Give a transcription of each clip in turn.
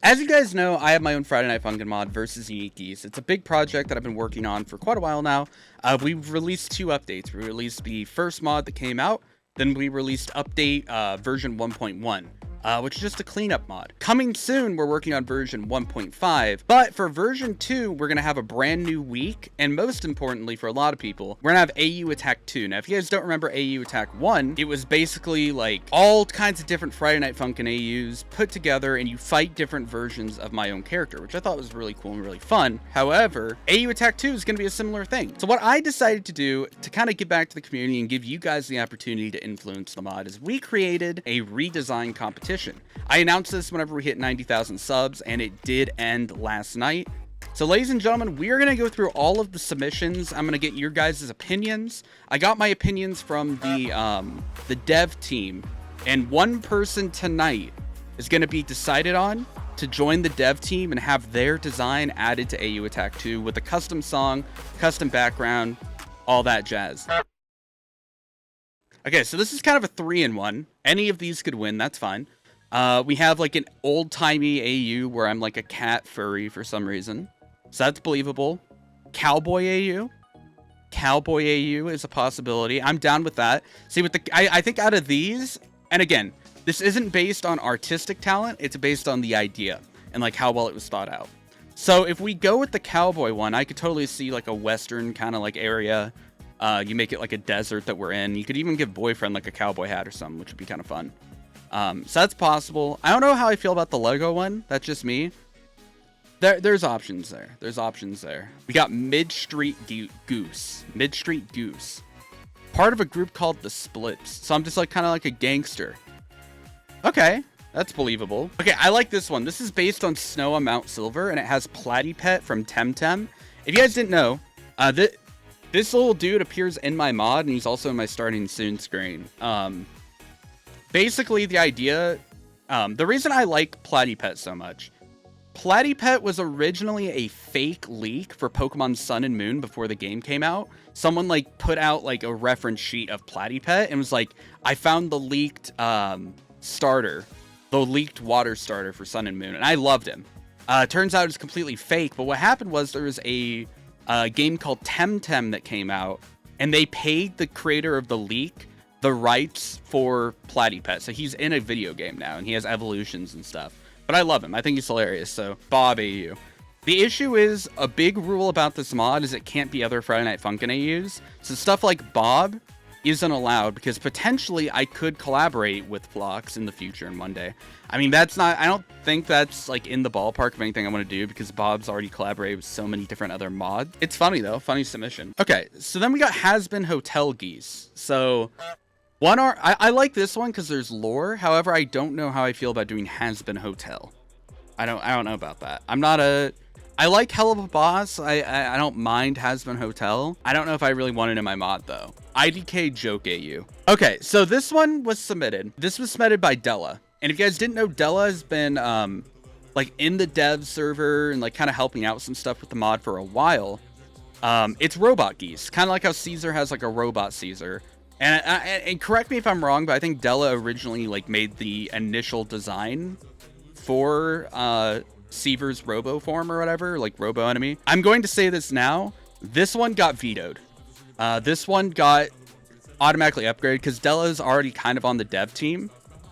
As you guys know, I have my own Friday Night Funkin Mod versus UniqueGeese. It's a big project that I've been working on for quite a while now. We've released 2 updates. We released the first mod that came out, then we released update version 1.1. Which is just a cleanup mod. Coming soon, we're working on version 1.5, but for version 2, we're going to have a brand new week, and most importantly for a lot of people, we're going to have AU Attack 2. Now, if you guys don't remember AU Attack 1, it was basically like all kinds of different Friday Night Funkin' AUs put together, and you fight different versions of my own character, which I thought was really cool and really fun. However, AU Attack 2 is going to be a similar thing. So what I decided to do to kind of give back to the community and give you guys the opportunity to influence the mod is we created a redesign competition. I announced this whenever we hit 90,000 subs, and it did end last night. So ladies and gentlemen, we are going to go through all of the submissions. I'm going to get your guys' opinions. I got my opinions from the dev team, and one person tonight is going to be decided on to join the dev team and have their design added to AU Attack 2 with a custom song, custom background, all that jazz. Okay, so this is kind of a 3-in-1. Any of these could win, that's fine. We have like an old-timey AU where I'm like a cat furry for some reason. So that's believable. Cowboy AU. Cowboy AU is a possibility. I'm down with that. See, with I think out of these, and again, this isn't based on artistic talent. It's based on the idea and like how well it was thought out. So if we go with the cowboy one, I could totally see like a western kind of like area. You make it like a desert that we're in. You could even give boyfriend like a cowboy hat or something, which would be kind of fun. So that's possible. I don't know how I feel about the Lego one. That's just me. There's options there. There's options there. We got Mid-Street Goose. Mid-Street Goose. Part of a group called the Splits. So I'm just like kind of like a gangster. Okay. That's believable. Okay, I like this one. This is based on Snow on Mount Silver, and it has Platypet from Temtem. If you guys didn't know, this little dude appears in my mod, and he's also in my starting soon screen. Basically, the idea, the reason I like Platypet so much, Platypet was originally a fake leak for Pokemon Sun and Moon before the game came out. Someone like put out like a reference sheet of Platypet and was like, I found the leaked starter, the leaked water starter for Sun and Moon, and I loved him. Turns out it's completely fake, but what happened was there was a game called Temtem that came out, and they paid the creator of the leak the rights for Platypet. So he's in a video game now, and he has evolutions and stuff. But I love him. I think he's hilarious. So Bob AU. The issue is, a big rule about this mod is it can't be other Friday Night Funkin' AUs. So stuff like Bob isn't allowed, because potentially I could collaborate with Phlox in the future and one day. I mean, that's not, I don't think that's like in the ballpark of anything I want to do, because Bob's already collaborated with so many different other mods. It's funny though, funny submission. Okay, so then we got Has Been Hotel Geese. So I like this one because there's lore. However, I don't know how I feel about doing Has Been Hotel. I don't know about that. I like Hell of a Boss. I don't mind Has Been Hotel. I don't know if I really want it in my mod though. IDK Joke AU. Okay, so this one was submitted. This was submitted by Della. And if you guys didn't know, Della has been like in the dev server and like kind of helping out some stuff with the mod for a while. It's Robot Geese, kind of like how Caesar has like a Robot Caesar. And correct me if I'm wrong, but I think Della originally like made the initial design for Seaver's Robo form or whatever, like Robo Enemy. I'm going to say this now. This one got vetoed. This one got automatically upgraded because Della is already kind of on the dev team.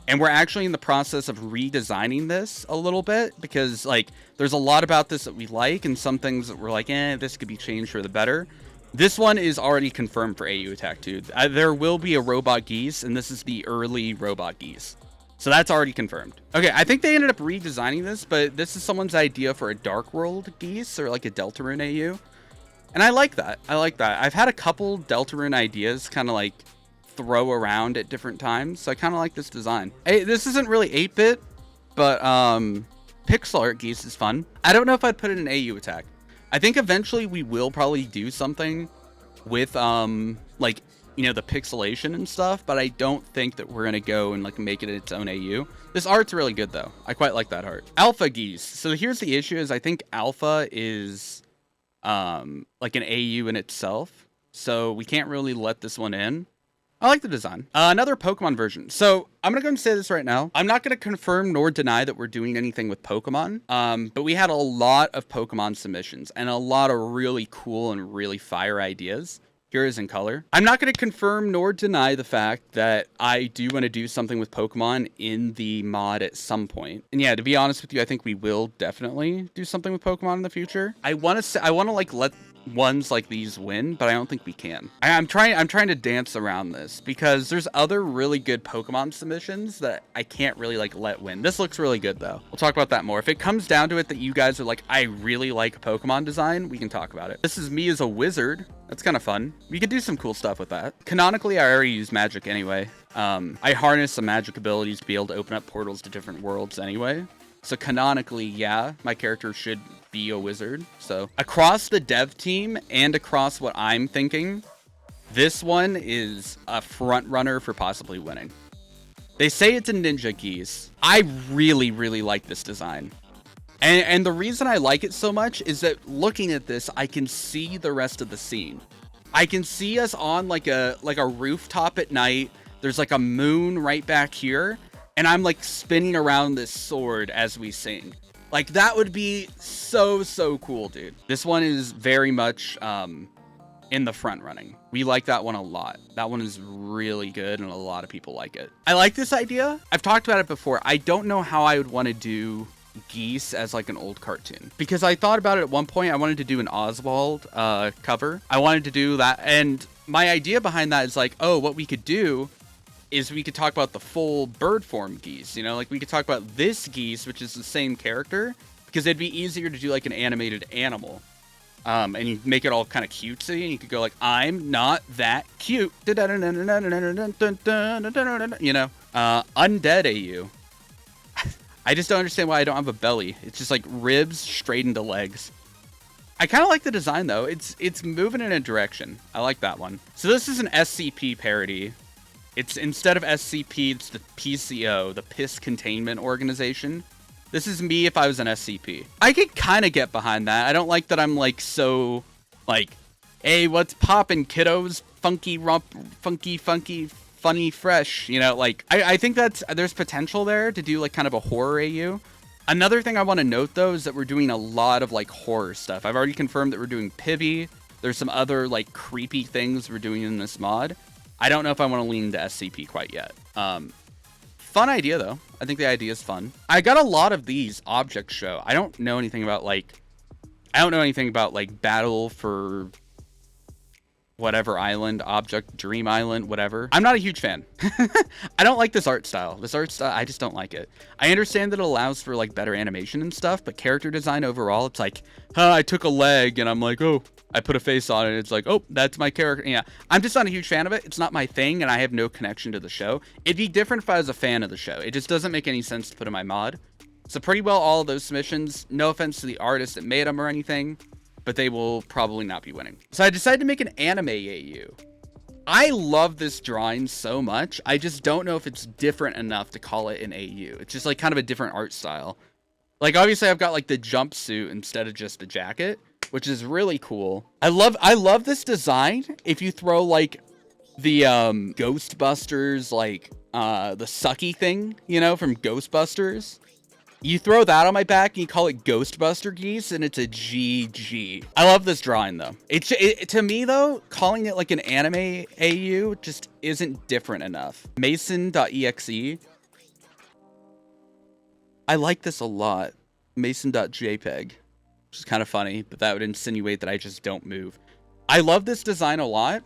And we're actually in the process of redesigning this a little bit, because like there's a lot about this that we like, and some things that we're like, this could be changed for the better. This one is already confirmed for AU Attack 2. There will be a Robot Geese, and this is the early Robot Geese. So that's already confirmed. Okay, I think they ended up redesigning this, but this is someone's idea for a Dark World Geese, or like a Deltarune AU. And I like that. I like that. I've had a couple Deltarune ideas kind of like throw around at different times, so I kind of like this design. Hey, this isn't really 8-bit, but pixel art Geese is fun. I don't know if I'd put it in AU Attack. I think eventually we will probably do something with, like, you know, the pixelation and stuff, but I don't think that we're going to go and, like, make it its own AU. This art's really good, though. I quite like that art. Alpha Geese. So here's the issue is I think Alpha is, like, an AU in itself, so we can't really let this one in. I like the design. Another Pokemon version. So I'm going to go and say this right now. I'm not going to confirm nor deny that we're doing anything with Pokemon. But we had a lot of Pokemon submissions and a lot of really cool and really fire ideas. Here is in color. I'm not going to confirm nor deny the fact that I do want to do something with Pokemon in the mod at some point. And yeah, to be honest with you, I think we will definitely do something with Pokemon in the future. I want to like let ones like these win, but I don't think we can. I'm trying to dance around this because there's other really good Pokemon submissions that I can't really like let win. This looks really good though. We'll talk about that more. If it comes down to it that you guys are like, I really like Pokemon design, we can talk about it. This is me as a wizard. That's kind of fun. We could do some cool stuff with that. Canonically, I already use magic anyway. I harness some magic abilities to be able to open up portals to different worlds anyway. So canonically, yeah, my character should be a wizard. So across the dev team and across what I'm thinking, this one is a front runner for possibly winning. They say it's a ninja geese. I really, really like this design. And the reason I like it so much is that looking at this, I can see the rest of the scene. I can see us on like a rooftop at night. There's like a moon right back here. And I'm like spinning around this sword as we sing. Like that would be so cool, dude. This one is very much in the front running. We like that one a lot. That one is really good and a lot of people like it. I like this idea. I've talked about it before. I don't know how I would want to do geese as like an old cartoon, because I thought about it at one point. I wanted to do an Oswald cover. I wanted to do that, and my idea behind that is like, oh, what we could do is we could talk about the full bird form geese, you know, like we could talk about this geese, which is the same character, because it'd be easier to do like an animated animal. And you make it all kind of cutesy, and you could go like, I'm not that cute. You know, undead AU. I just don't understand why I don't have a belly. It's just like ribs straight into legs. I kind of like the design though. It's moving in a direction. I like that one. So this is an SCP parody. It's instead of SCP, it's the PCO, the Piss Containment Organization. This is me if I was an SCP. I could kind of get behind that. I don't like that I'm like so like, hey, what's poppin', kiddos? Funky, funny, fresh. You know, like I think there's potential there to do like kind of a horror AU. Another thing I want to note though is that we're doing a lot of like horror stuff. I've already confirmed that we're doing Pibby. There's some other like creepy things we're doing in this mod. I don't know if I want to lean into SCP quite yet. Fun idea though. I think the idea is fun. I got a lot of these object show. I don't know anything about like Battle for whatever island, object, dream island, whatever. I'm not a huge fan. I don't like this art style. I just don't like it. I understand that it allows for like better animation and stuff, but character design overall, it's like, I took a leg and I'm like, oh, I put a face on it. It's like, oh, that's my character. Yeah, I'm just not a huge fan of it. It's not my thing, and I have no connection to the show. It'd be different if I was a fan of the show. It just doesn't make any sense to put in my mod. So pretty well all of those submissions, no offense to the artist that made them or anything, but they will probably not be winning. So I decided to make an anime AU. I love this drawing so much. I just don't know if it's different enough to call it an AU. It's just like kind of a different art style. Like obviously I've got like the jumpsuit instead of just the jacket, which is really cool. I love this design. If you throw like the Ghostbusters, like the sucky thing, you know, from Ghostbusters, you throw that on my back and you call it Ghostbuster Geese, and it's a GG. I love this drawing though. To me though, calling it like an anime AU just isn't different enough. Mason.exe. I like this a lot. Mason.jpg. Which is kind of funny, but that would insinuate that I just don't move. I love this design a lot.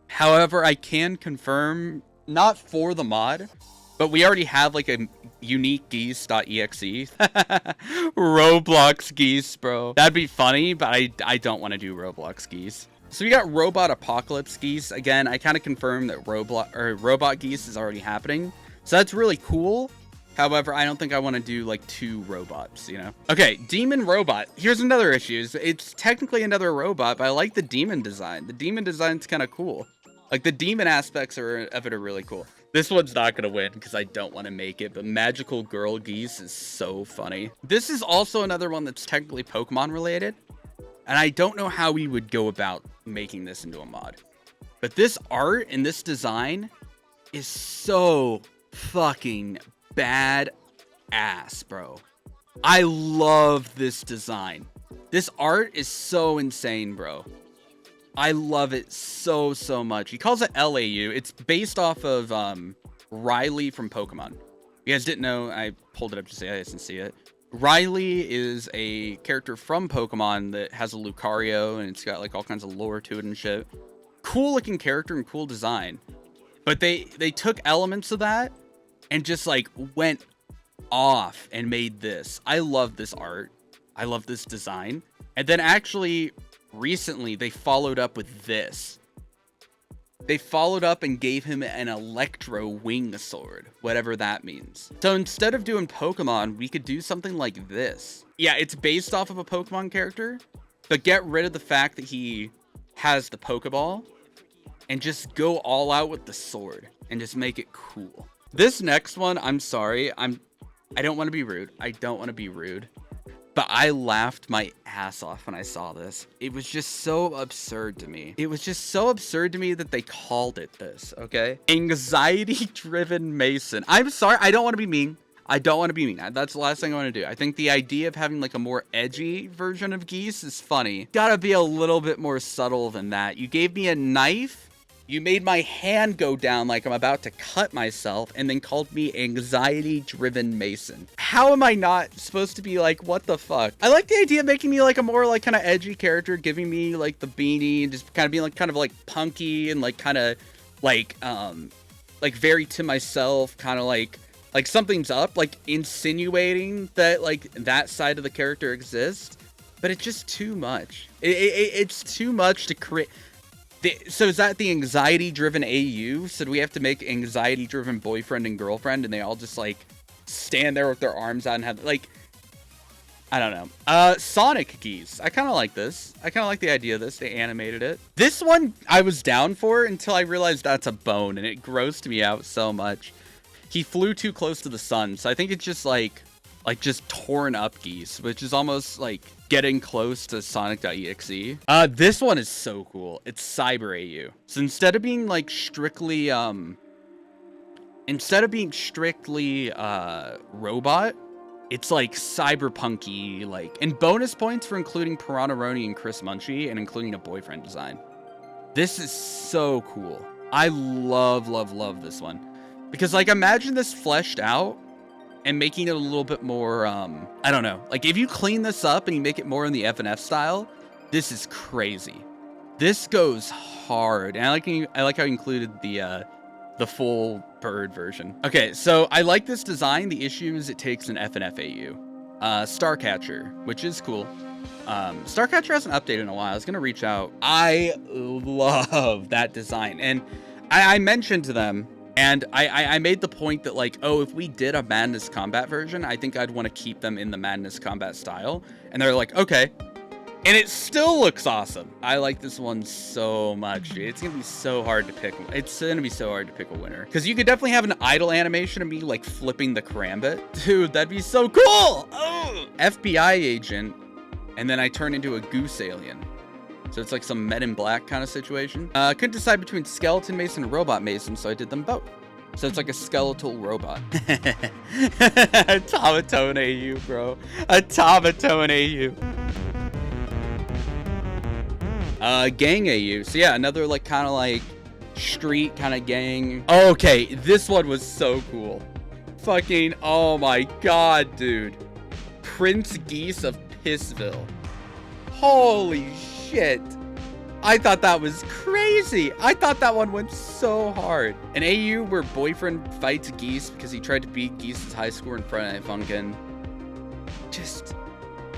However, I can confirm, not for the mod, but we already have like a UniqueGeese.exe. Roblox geese, bro. That'd be funny, but I don't want to do Roblox geese. So we got Robot Apocalypse Geese. Again, I kind of confirmed that Robot Geese is already happening. So that's really cool. However, I don't think I want to do like two robots, you know? Okay, Demon Robot. Here's another issue. It's technically another robot, but I like the demon design. The demon design's kind of cool. Like the demon aspects of it are really cool. This one's not going to win because I don't want to make it, but Magical Girl Geese is so funny. This is also another one that's technically Pokemon related, and I don't know how we would go about making this into a mod. But this art and this design is so fucking badass, bro. I love this design. This art is so insane, bro. I love it so much. He calls it LAU. It's based off of Riley from Pokemon. You guys didn't know, I pulled it up to say I didn't see it. Riley is a character from Pokemon that has a Lucario, and it's got like all kinds of lore to it and shit. Cool looking character and cool design. But they took elements of that and just like went off and made this. I love this art. I love this design. And then actually recently they followed up with this. They followed up and gave him an Electro Wing Sword, whatever that means. So instead of doing Pokemon, we could do something like this. Yeah, it's based off of a Pokemon character, but get rid of the fact that he has the Pokeball and just go all out with the sword and just make it cool. This next one, I'm sorry, I don't want to be rude. I don't want to be rude. But I laughed my ass off when I saw this. It was just so absurd to me. It was just so absurd to me that they called it this, okay? Anxiety-driven Mason. I'm sorry, I don't want to be mean. I don't want to be mean. That's the last thing I want to do. I think the idea of having like a more edgy version of Geese is funny. Gotta be a little bit more subtle than that. You gave me a knife. You made my hand go down like I'm about to cut myself and then called me anxiety-driven Mason. How am I not supposed to be like, what the fuck? I like the idea of making me like a more like kind of edgy character, giving me like the beanie and just kind of being like kind of like punky and like kind of like very to myself, kind of like something's up, like insinuating that like that side of the character exists. But it's just too much. It's too much to create. So is that the anxiety-driven AU? So do we have to make anxiety-driven boyfriend and girlfriend, and they all just like stand there with their arms out and have like, I don't know. Sonic Geese. I kind of like this. I kind of like the idea of this. They animated it. This one I was down for until I realized that's a bone, and it grossed me out so much. He flew too close to the sun, so I think it's just like just torn up Geese, which is almost like getting close to Sonic.exe. This one is so cool. It's Cyber AU. So instead of being like strictly robot, it's like cyberpunky, like, and bonus points for including Piranha Roni and Chris Munchie and including a boyfriend design. This is so cool. I love this one. Because like imagine this fleshed out and making it a little bit more, I don't know. Like, if you clean this up and you make it more in the FNF style, this is crazy. This goes hard. And I like how you included the full bird version. Okay, so I like this design. The issue is it takes an FNF AU. Starcatcher, which is cool. Starcatcher hasn't updated in a while. I was going to reach out. I love that design. And I mentioned to them, and I made the point that like, oh, if we did a Madness Combat version, I think I'd want to keep them in the Madness Combat style. And they're like, okay. And it still looks awesome. I like this one so much, dude. It's going to be so hard to pick. It's going to be so hard to pick a winner. Because you could definitely have an idle animation of me like flipping the Karambit. Dude, that'd be so cool. Oh! FBI agent. And then I turn into a goose alien. So it's like some Men in Black kind of situation. Couldn't decide between Skeleton Mason and Robot Mason, so I did them both. So it's like a skeletal robot. Automaton AU, bro. Automaton AU. Gang AU. So yeah, another like kind of like street kind of gang. Okay, this one was so cool. Fucking, oh my god, dude. Prince Geese of Pissville. Holy shit. I thought that was crazy. I thought that one went so hard. An AU where boyfriend fights Geese because he tried to beat Geese's high score in Friday Night Funkin. Just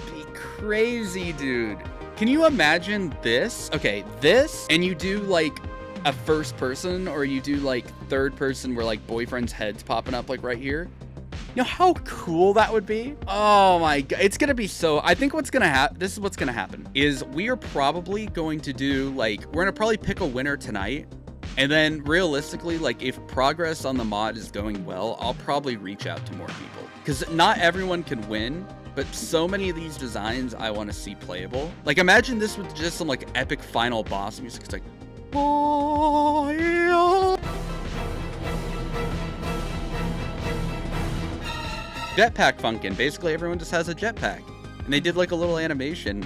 be crazy, dude. Can you imagine this? Okay, this, and you do like a first person, or you do like third person where like boyfriend's head's popping up like right here. You know how cool that would be? Oh my god, it's gonna be so, I think what's gonna happen, this is what's gonna happen, is we are probably going to do like, we're gonna probably pick a winner tonight, and then realistically, like if progress on the mod is going well, I'll probably reach out to more people. Because not everyone can win, but so many of these designs I want to see playable. Like imagine this with just some like epic final boss music. It's like Oh, yeah. Jetpack Funkin. Basically, everyone just has a jetpack. And they did like a little animation.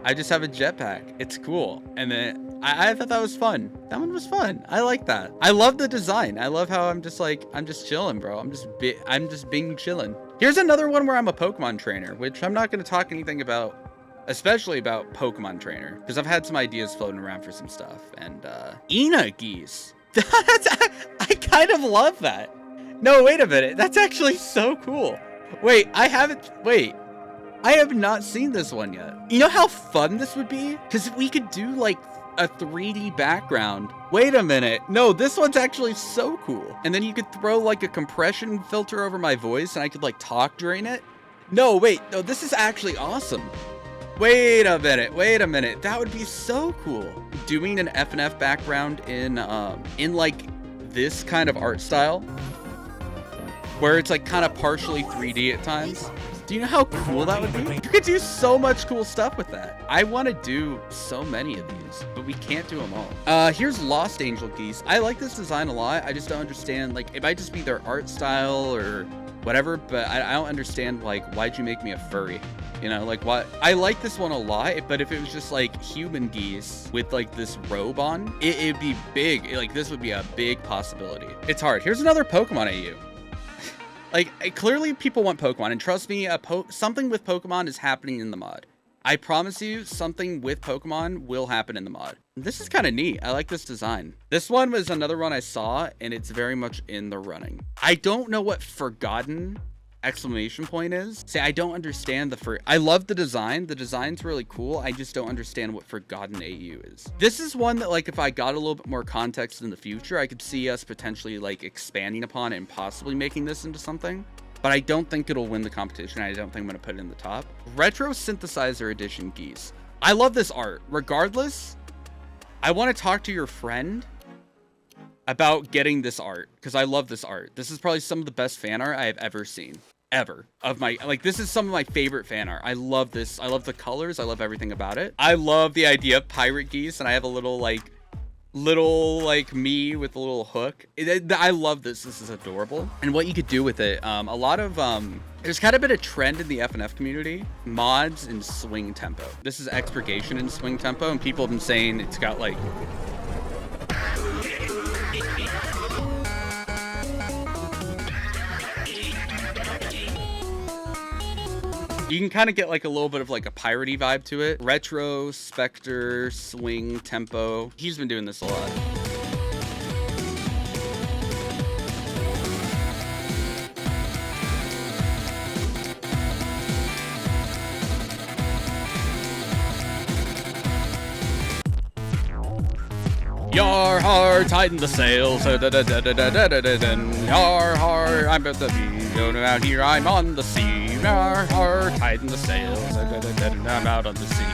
I just have a jetpack. It's cool. And then I thought that was fun. That one was fun. I like that. I love the design. I love how I'm just chilling, bro. I'm just being chilling. Here's another one where I'm a Pokemon trainer, which I'm not going to talk anything about, especially about Pokemon trainer, because I've had some ideas floating around for some stuff. And UniqueGeese. I kind of love that. No, wait a minute. That's actually so cool. Wait, I have not seen this one yet. You know how fun this would be? Because we could do like a 3D background. Wait a minute. No, this one's actually so cool. And then you could throw like a compression filter over my voice and I could like talk during it. No, wait. No, this is actually awesome. Wait a minute. That would be so cool. Doing an FNF background in like this kind of art style, where it's like kind of partially 3D at times. Do you know how cool that would be? You could do so much cool stuff with that. I want to do so many of these, but we can't do them all. Here's Lost Angel Geese. I like this design a lot. I just don't understand, like, it might just be their art style or whatever, but I don't understand, like, why'd you make me a furry? You know, like, what? I like this one a lot, but if it was just like human geese with like this robe on, it'd be big. Like, this would be a big possibility. It's hard. Here's another Pokemon AU. Like, clearly people want Pokemon, and trust me, something with Pokemon is happening in the mod. I promise you, something with Pokemon will happen in the mod. This is kind of neat. I like this design. This one was another one I saw, and it's very much in the running. I don't know what Forgotten exclamation point is. See, I don't understand I love the design. The design's really cool. I just don't understand what Forgotten AU is. This is one that, like, if I got a little bit more context in the future, I could see us potentially like expanding upon it and possibly making this into something. But I don't think it'll win the competition. I don't think I'm gonna put it in the top. Retro Synthesizer Edition Geese. I love this art. Regardless, I want to talk to your friend about getting this art, because I love this art. This is probably some of the best fan art I have ever seen. Ever. This is some of my favorite fan art. I love this. I love the colors. I love everything about it. I love the idea of pirate geese, and I have a little me with a little hook. I love this. This is adorable. And what you could do with it, a lot of there's kind of been a trend in the FNF community, mods in swing tempo. This is expurgation in swing tempo, and people have been saying it's got like you can kind of get like a little bit of like a piratey vibe to it. Retro, Spectre, swing, tempo. He's been doing this a lot. Yar har, tighten the sails. Yar har, I'm about to be going out here. I'm on the sea. Yar har, tighten the sails. I'm out on the sea.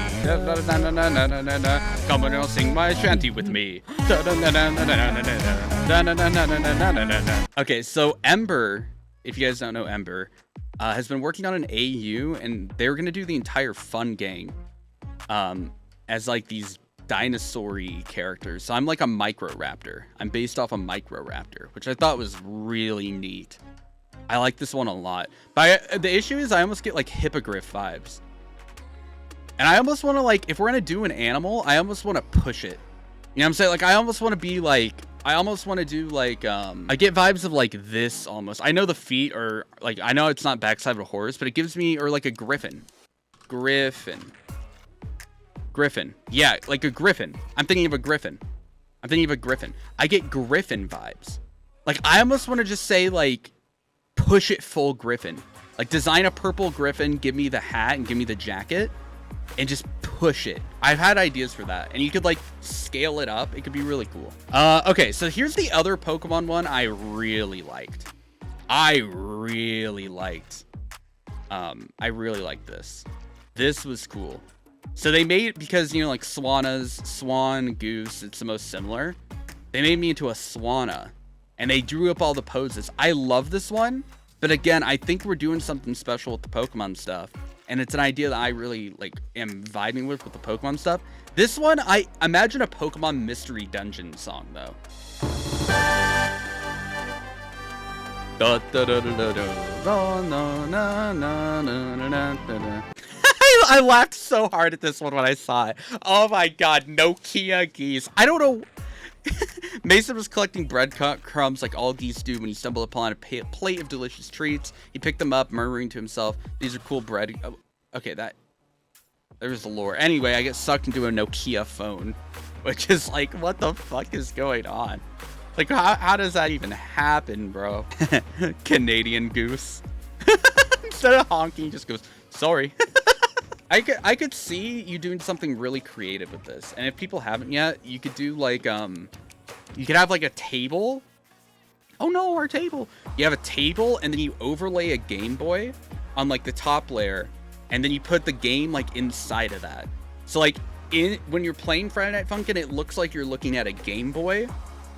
Come on and sing my shanty with me. Okay, so Ember, if you guys don't know Ember, has been working on an AU, and they're gonna do the entire Fun Gang as like these dinosaur-y characters. So I'm like a Microraptor. I'm based off a Microraptor, which I thought was really neat. I like this one a lot. But the issue is I almost get like hippogriff vibes. And I almost want to, like, if we're going to do an animal, I almost want to push it. You know what I'm saying? Like, I almost want to be like, I almost want to do like, I get vibes of like this almost. I know the feet are like, I know it's not backside of a horse, but it gives me, or like a griffin. Griffin. Yeah, like a griffin. I'm thinking of a griffin. I get griffin vibes. Like, I almost want to just say, like, push it full griffin. Like, design a purple griffin, give me the hat and give me the jacket, and just push it. I've had ideas for that. And you could, like, scale it up. It could be really cool. Okay, so here's the other Pokemon one I really liked. I really liked this. This was cool. So they made, because, you know, like Swan, Goose, it's the most similar. They made me into a Swanna, and they drew up all the poses. I love this one, but again, I think we're doing something special with the Pokemon stuff. and it's an idea that I really like am vibing with the Pokemon stuff. This one, I imagine a Pokemon Mystery Dungeon song though. I laughed so hard at this one when I saw it. Oh my god, Nokia Geese. I don't know. Mason was collecting breadcrumbs like all geese do when he stumbled upon a plate of delicious treats. He picked them up, murmuring to himself, "These are cool bread." Oh, okay, there's the lore. Anyway, I get sucked into a Nokia phone, which is like, what the fuck is going on? Like, how does that even happen, bro? Canadian goose. Instead of honking, he just goes, "Sorry." I could see you doing something really creative with this. And if people haven't yet, you could do like, you could have like a table. Oh no, our table. You have a table and then you overlay a Game Boy on like the top layer. And then you put the game like inside of that. So like when you're playing Friday Night Funkin', it looks like you're looking at a Game Boy.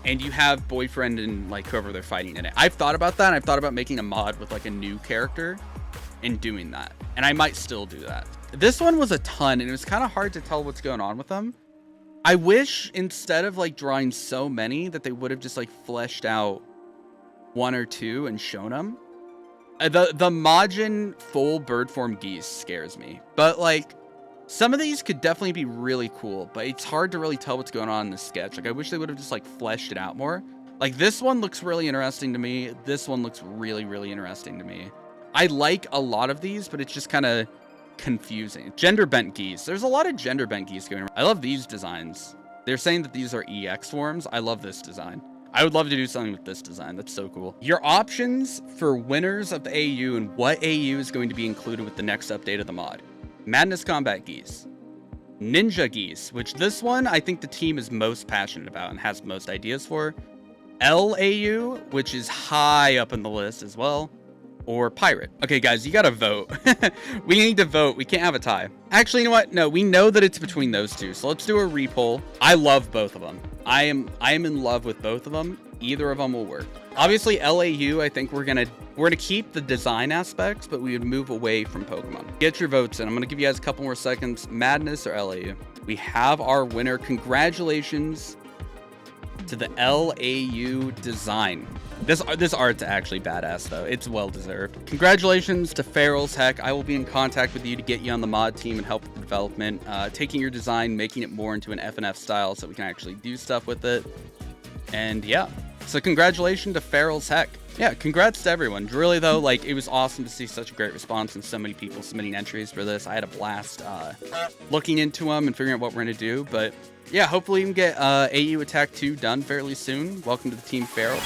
And you have boyfriend and like whoever they're fighting in it. I've thought about that. And I've thought about making a mod with like a new character and doing that. And I might still do that. This one was a ton, and it was kind of hard to tell what's going on with them. I wish instead of like drawing so many that they would have just like fleshed out one or two and shown them. The Majin full bird form geese scares me, but like some of these could definitely be really cool, but it's hard to really tell what's going on in the sketch. Like I wish they would have just like fleshed it out more. Like this one looks really interesting to me. This one looks really, really interesting to me. I like a lot of these, but it's just kind of confusing. Gender bent geese. There's a lot of gender bent geese going around. I love these designs. They're saying that these are EX forms. I love this design. I would love to do something with this design. That's so cool. Your options for winners of the AU and what AU is going to be included with the next update of the mod. Madness Combat Geese. Ninja Geese, which this one I think the team is most passionate about and has most ideas for. LAU, which is high up in the list as well. Or Pirate. Okay, guys, you gotta vote. We need to vote. We can't have a tie. Actually, you know what? No, we know that it's between those two. So let's do a repoll. I love both of them. I am in love with both of them. Either of them will work. Obviously, LAU, I think we're gonna keep the design aspects, but we would move away from Pokemon. Get your votes in. I'm gonna give you guys a couple more seconds. Madness or LAU? We have our winner. Congratulations to the LAU design. This art's actually badass though. It's well deserved. Congratulations to Farrell's Heck. I will be in contact with you to get you on the mod team and help with the development, taking your design, making it more into an FNF style so we can actually do stuff with it. And yeah, so congratulations to Farrell's Heck. Yeah, congrats to everyone. Really though, like it was awesome to see such a great response and so many people submitting entries for this. I had a blast looking into them and figuring out what we're gonna do. But yeah, hopefully we can get AU Attack 2 done fairly soon. Welcome to the team, Farrell.